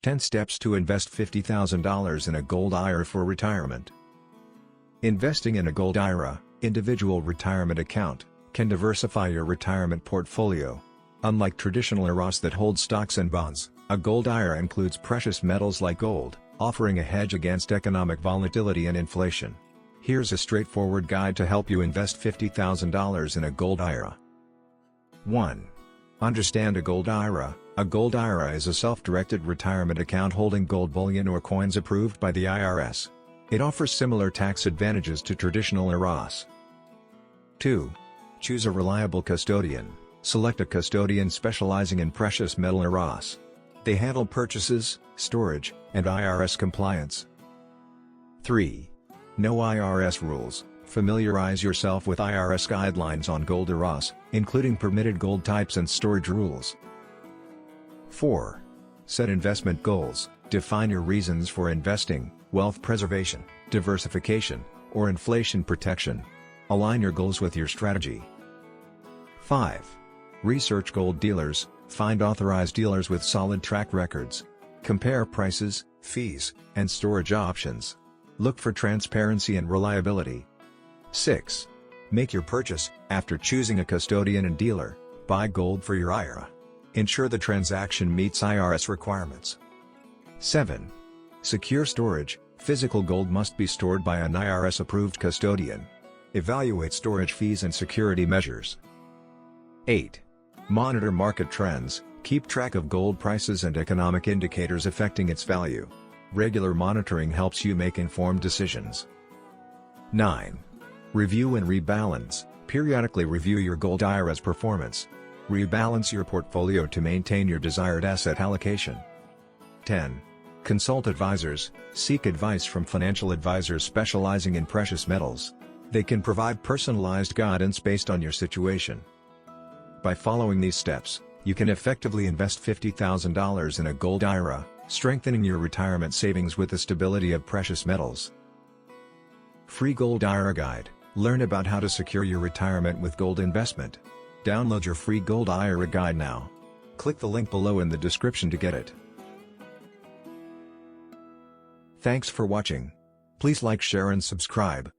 10 Steps to Invest $50,000 in a Gold IRA for Retirement. Investing in a Gold IRA, individual retirement account, can diversify your retirement portfolio. Unlike traditional IRAs that hold stocks and bonds, a Gold IRA includes precious metals like gold, offering a hedge against economic volatility and inflation. Here's a straightforward guide to help you invest $50,000 in a Gold IRA. 1. Understand a Gold IRA. A Gold IRA is a self-directed retirement account holding gold bullion or coins approved by the IRS. It offers similar tax advantages to traditional IRAs. 2. Choose a reliable custodian. Select a custodian specializing in precious metal IRAs. They handle purchases, storage, and IRS compliance. 3. Know IRS rules. Familiarize yourself with IRS guidelines on gold IRAs, including permitted gold types and storage rules. 4. Set investment goals. Define your reasons for investing: wealth preservation, diversification, or inflation protection. Align your goals with your strategy. 5. Research gold dealers. Find authorized dealers with solid track records. Compare prices, fees, and storage options. Look for transparency and reliability. 6. Make your purchase. After choosing a custodian and dealer, buy gold for your IRA. Ensure the transaction meets IRS requirements. 7. Secure storage. Physical gold must be stored by an IRS-approved custodian. Evaluate storage fees and security measures. 8. Monitor market trends. Keep track of gold prices and economic indicators affecting its value. Regular monitoring helps you make informed decisions. 9. Review and rebalance. Periodically review your Gold IRA's performance. Rebalance your portfolio to maintain your desired asset allocation. 10. Consult advisors. Seek advice from financial advisors specializing in precious metals. They can provide personalized guidance based on your situation. By following these steps, you can effectively invest $50,000 in a Gold IRA, strengthening your retirement savings with the stability of precious metals. Free Gold IRA Guide. Learn about how to secure your retirement with gold investment. Download your free Gold IRA Guide now. Click the link below in the description to get it. Thanks for watching. Please like, share and subscribe.